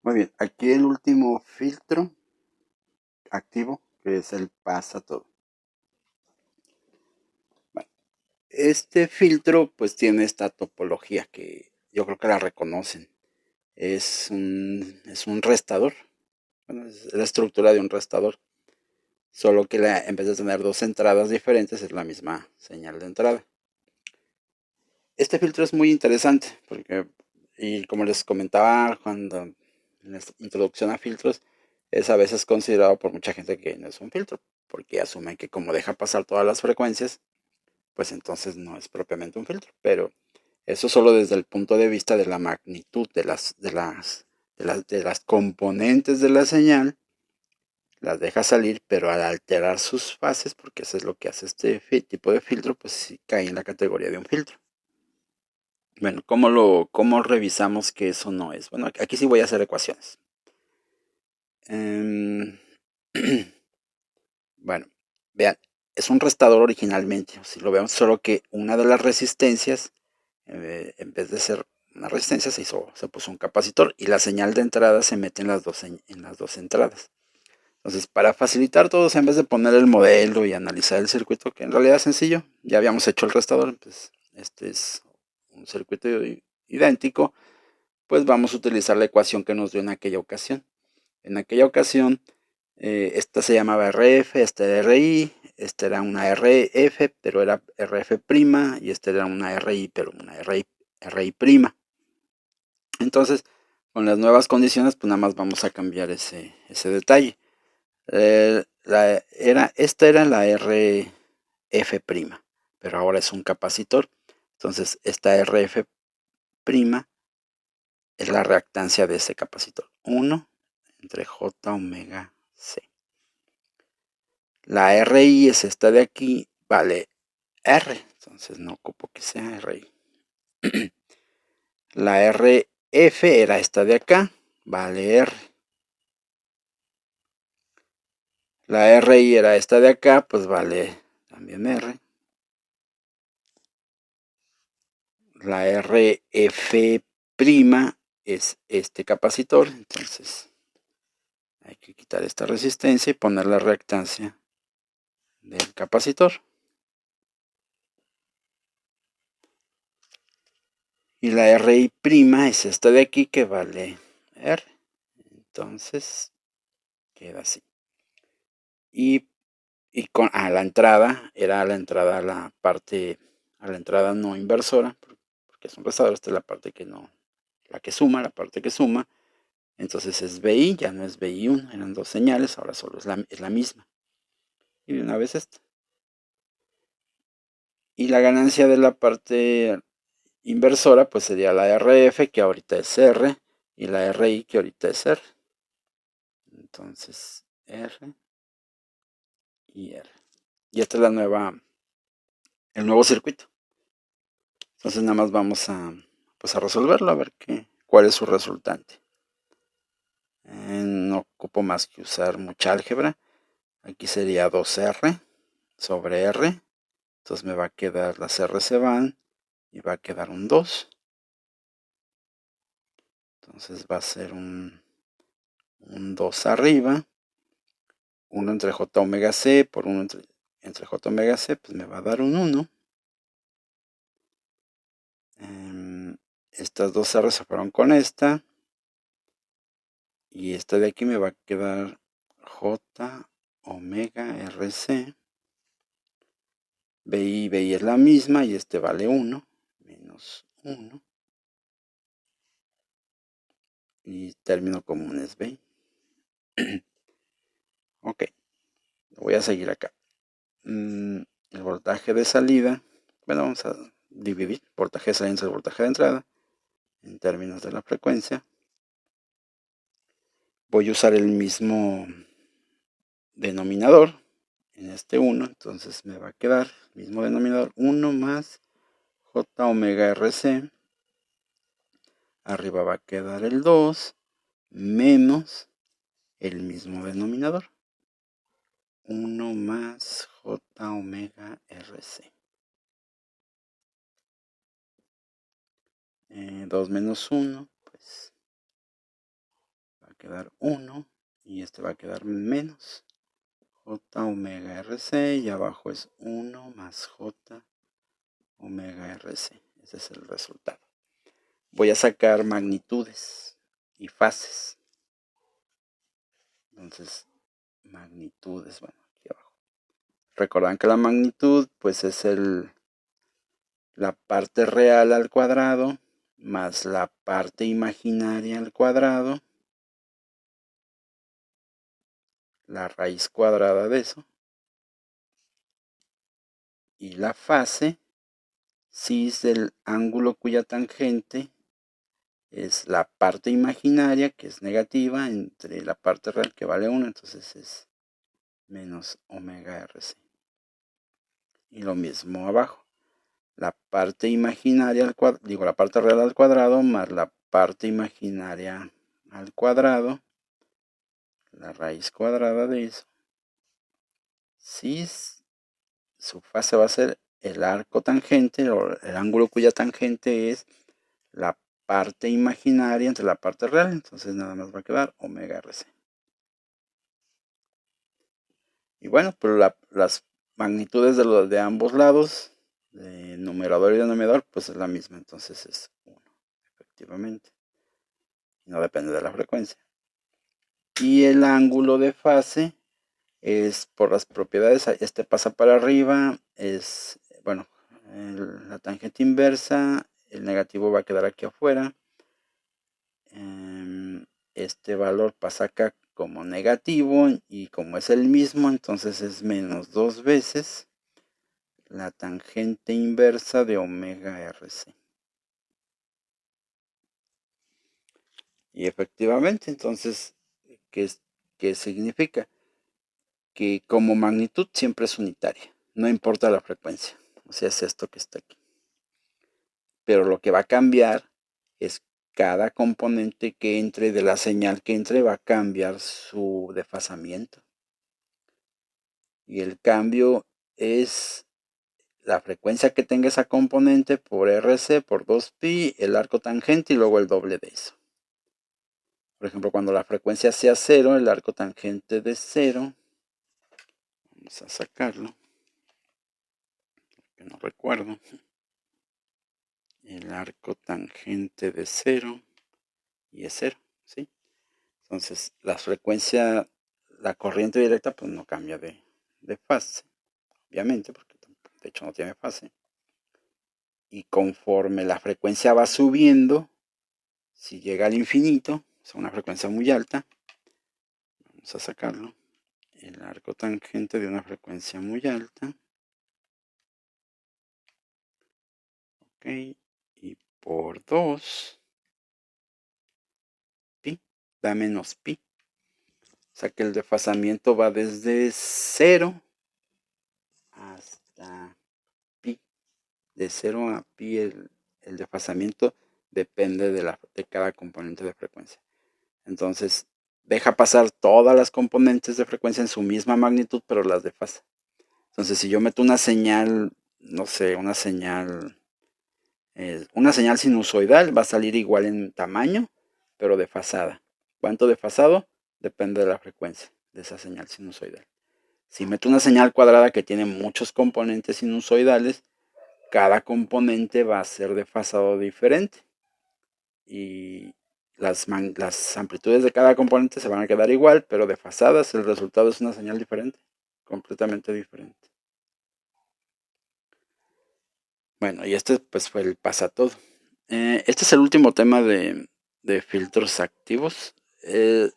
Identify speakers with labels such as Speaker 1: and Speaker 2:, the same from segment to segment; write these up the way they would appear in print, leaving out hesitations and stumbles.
Speaker 1: Muy bien, aquí el último filtro activo, que es el pasa todo. Bueno, este filtro pues tiene esta topología que yo creo que la reconocen. Es un restador. Bueno, es la estructura de un restador. Solo que en vez de tener dos entradas diferentes, es la misma señal de entrada. Este filtro es muy interesante porque, y como les comentaba cuando en la introducción a filtros, es a veces considerado por mucha gente que no es un filtro, porque asumen que como deja pasar todas las frecuencias, pues entonces no es propiamente un filtro. Pero eso solo desde el punto de vista de la magnitud de las componentes de la señal, las deja salir, pero al alterar sus fases, porque eso es lo que hace este tipo de filtro, pues sí cae en la categoría de un filtro. Bueno, ¿cómo revisamos que eso no es? Bueno, aquí sí voy a hacer ecuaciones. Em, bueno, vean, es un restador originalmente, si lo vemos, solo que una de las resistencias, en vez de ser una resistencia, se puso un capacitor y la señal de entrada se mete en las dos entradas. Entonces, para facilitar todo, en vez de poner el modelo y analizar el circuito, que en realidad es sencillo, ya habíamos hecho el restador, pues este es un circuito idéntico, pues vamos a utilizar la ecuación que nos dio en aquella ocasión. En aquella ocasión, esta se llamaba RF, esta era RI, esta era una RF, pero era RF prima, y esta era una RI, pero una RI prima. Entonces, con las nuevas condiciones, pues nada más vamos a cambiar ese detalle. Esta era la RF prima, pero ahora es un capacitor. Entonces, esta RF prima es la reactancia de ese capacitor. 1 entre J omega C. La RI es esta de aquí, vale R. Entonces no ocupo que sea RI. La RF era esta de acá, vale R. La RI era esta de acá, pues vale también R. La RF prima es este capacitor, entonces hay que quitar esta resistencia y poner la reactancia del capacitor. Y la RI prima es esta de aquí que vale R. Entonces queda así. Y con la entrada, era la entrada a la entrada no inversora, porque es un restaurador, esta es la parte que no, la parte que suma. Entonces es BI, ya no es BI1, eran dos señales, ahora solo es la misma. Y de una vez esta. Y la ganancia de la parte inversora, pues sería la RF, que ahorita es R, y la RI, que ahorita es R. Entonces, R y R. Y esta es el nuevo circuito. Entonces nada más vamos pues a resolverlo, a ver cuál es su resultante. No ocupo más que usar mucha álgebra. Aquí sería 2R sobre R. Entonces me va a quedar, las R se van y va a quedar un 2. Entonces va a ser un 2 arriba. 1 entre J omega C por 1 entre J omega C, pues me va a dar un 1. Estas dos R se fueron con esta. Y esta de aquí me va a quedar J omega RC. BI es la misma y este vale 1. Menos 1. Y término común es BI. Ok. Voy a seguir acá. El voltaje de salida. Bueno, vamos a dividir voltaje de salida entre el voltaje de entrada en términos de la frecuencia. Voy a usar el mismo denominador en este 1, entonces me va a quedar mismo denominador 1 más J omega RC. Arriba va a quedar el 2 menos el mismo denominador 1 más J omega RC. 2 menos 1, pues a quedar 1 y este va a quedar menos J omega RC y abajo es 1 más J omega RC. Ese es el resultado. Voy a sacar magnitudes y fases. Entonces, magnitudes, bueno, aquí abajo. Recuerdan que la magnitud pues es la parte real al cuadrado más la parte imaginaria al cuadrado, la raíz cuadrada de eso, y la fase cis del ángulo cuya tangente es la parte imaginaria, que es negativa, entre la parte real, que vale 1, entonces es menos omega RC. Y lo mismo abajo. La parte imaginaria al cuadrado, digo, la parte real al cuadrado más la parte imaginaria al cuadrado, la raíz cuadrada de eso. Cis, su fase va a ser el arco tangente, o el ángulo cuya tangente es la parte imaginaria entre la parte real, entonces nada más va a quedar omega RC. Y bueno, pero las magnitudes de ambos lados, de numerador y denominador, pues es la misma, entonces es 1, efectivamente. Y no depende de la frecuencia. Y el ángulo de fase es por las propiedades, este pasa para arriba, es, bueno, la tangente inversa, el negativo va a quedar aquí afuera. Este valor pasa acá como negativo y como es el mismo, entonces es menos 2 veces la tangente inversa de omega RC. Y efectivamente, entonces, ¿qué significa? Que como magnitud siempre es unitaria, no importa la frecuencia. O sea, es esto que está aquí. Pero lo que va a cambiar es cada componente que entre de la señal que entre va a cambiar su desfasamiento. Y el cambio es la frecuencia que tenga esa componente por RC por 2pi, el arco tangente y luego el doble de eso. Por ejemplo, cuando la frecuencia sea 0, el arco tangente de 0, vamos a sacarlo, que no recuerdo, el arco tangente de 0 y es 0, ¿sí? Entonces, la frecuencia, la corriente directa, pues no cambia de fase, obviamente, porque de hecho no tiene fase. Y conforme la frecuencia va subiendo, si llega al infinito, o sea, una frecuencia muy alta, vamos a sacarlo, el arco tangente de una frecuencia muy alta, ok, y por 2, pi, da menos pi. O sea que el desfasamiento va desde 0 hasta pi. De 0 a pi el desfasamiento depende de cada componente de frecuencia. Entonces, deja pasar todas las componentes de frecuencia en su misma magnitud, pero las desfasa. Entonces, si yo meto una señal, no sé, una señal sinusoidal, va a salir igual en tamaño, pero desfasada. ¿Cuánto desfasado? Depende de la frecuencia de esa señal sinusoidal. Si meto una señal cuadrada que tiene muchos componentes sinusoidales, cada componente va a ser desfasado diferente. Y las amplitudes de cada componente se van a quedar igual, pero desfasadas. El resultado es una señal diferente, completamente diferente. Bueno, y este pues fue el pasatodo. Este es el último tema de filtros activos. El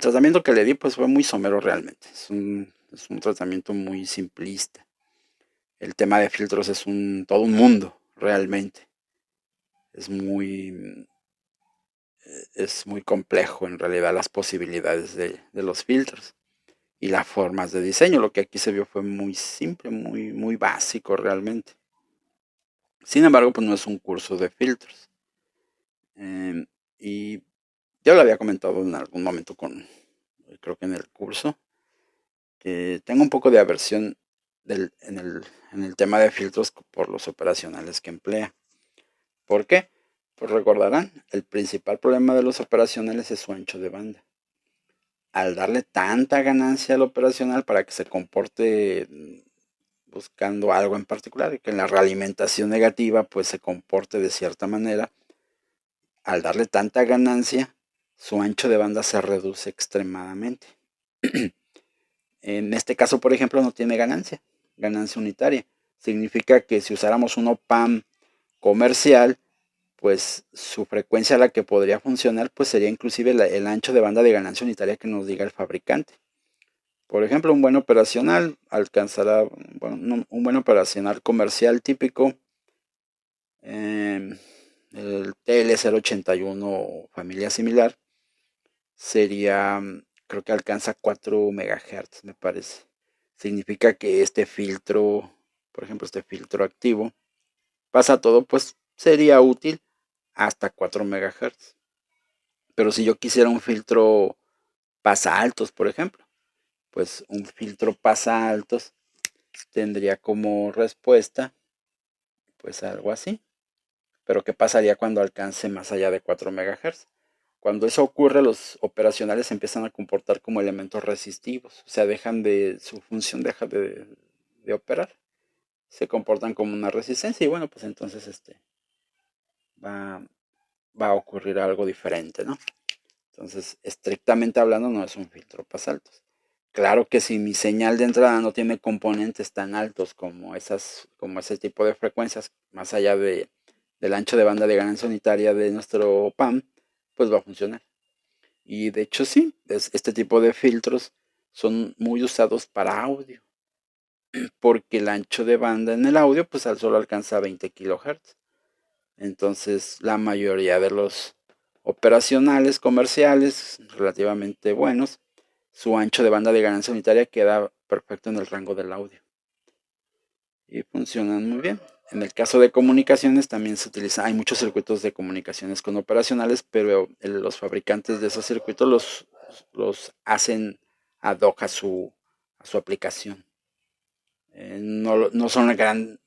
Speaker 1: tratamiento que le di pues fue muy somero realmente. Es un tratamiento muy simplista. El tema de filtros es todo un mundo realmente. Es muy complejo en realidad las posibilidades de los filtros y las formas de diseño. Lo que aquí se vio fue muy simple, muy básico realmente. Sin embargo, pues no es un curso de filtros. Y ya lo había comentado en algún momento creo que en el curso, que tengo un poco de aversión en el tema de filtros por los operacionales que emplea. ¿Por qué? Pues recordarán, el principal problema de los operacionales es su ancho de banda. Al darle tanta ganancia al operacional para que se comporte buscando algo en particular y que en la realimentación negativa pues se comporte de cierta manera, al darle tanta ganancia, su ancho de banda se reduce extremadamente. En este caso, por ejemplo, no tiene ganancia, ganancia unitaria. Significa que si usáramos un OPAM comercial, pues su frecuencia a la que podría funcionar, pues sería inclusive el ancho de banda de ganancia unitaria que nos diga el fabricante. Por ejemplo, un buen operacional alcanzará, bueno, un buen operacional comercial típico, eh, el TL081 o familia similar, sería, creo que alcanza 4 MHz, me parece. Significa que este filtro, por ejemplo, este filtro activo, pasa todo, pues sería útil hasta 4 MHz. Pero si yo quisiera un filtro pasa altos, por ejemplo, pues un filtro pasa altos tendría como respuesta, pues algo así. Pero ¿qué pasaría cuando alcance más allá de 4 MHz? Cuando eso ocurre, los operacionales se empiezan a comportar como elementos resistivos, o sea, su función deja de operar, se comportan como una resistencia y bueno, pues entonces va, va a ocurrir algo diferente, ¿no? Entonces, estrictamente hablando, no es un filtro pasaltos. Claro que si mi señal de entrada no tiene componentes tan altos como ese tipo de frecuencias, más allá del ancho de banda de ganancia unitaria de nuestro PAM, pues va a funcionar. Y de hecho sí, este tipo de filtros son muy usados para audio, porque el ancho de banda en el audio pues al solo alcanza 20 kHz. Entonces la mayoría de los operacionales comerciales relativamente buenos, su ancho de banda de ganancia unitaria queda perfecto en el rango del audio y funcionan muy bien. En el caso de comunicaciones también se utiliza, hay muchos circuitos de comunicaciones con operacionales, pero los fabricantes de esos circuitos los hacen ad hoc a su aplicación. No son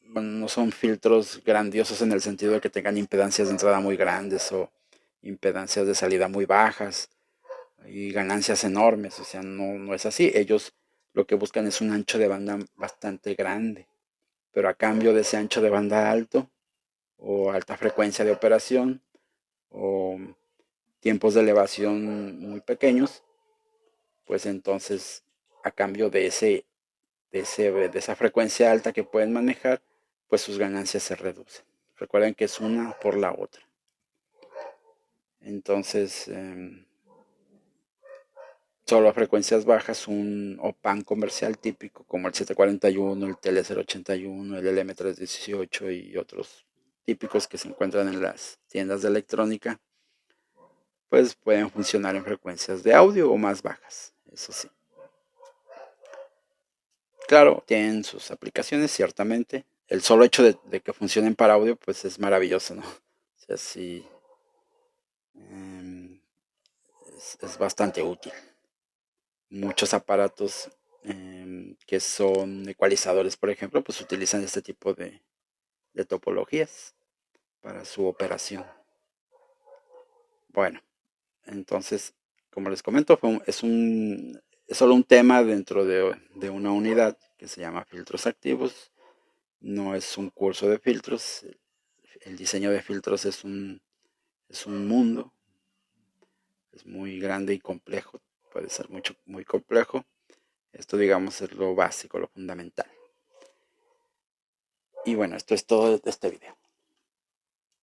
Speaker 1: bueno, no son filtros grandiosos en el sentido de que tengan impedancias de entrada muy grandes o impedancias de salida muy bajas y ganancias enormes, o sea, no es así. Ellos lo que buscan es un ancho de banda bastante grande, pero a cambio de ese ancho de banda alto o alta frecuencia de operación o tiempos de elevación muy pequeños, pues entonces a cambio de esa frecuencia alta que pueden manejar, pues sus ganancias se reducen. Recuerden que es una por la otra. Entonces, solo a frecuencias bajas, un OPAN comercial típico como el 741, el TL081, el LM318 y otros típicos que se encuentran en las tiendas de electrónica, pues pueden funcionar en frecuencias de audio o más bajas, eso sí. Claro, tienen sus aplicaciones, ciertamente. El solo hecho de que funcionen para audio, pues es maravilloso, ¿no? O sea, sí, em, es bastante útil. Muchos aparatos que son ecualizadores, por ejemplo, pues utilizan este tipo de topologías para su operación. Bueno, entonces, como les comento, es solo un tema dentro de una unidad que se llama filtros activos. No es un curso de filtros. El diseño de filtros es un mundo, es muy grande y complejo, puede ser muy complejo. Esto, digamos, es lo básico, lo fundamental. Y bueno, esto es todo de este video.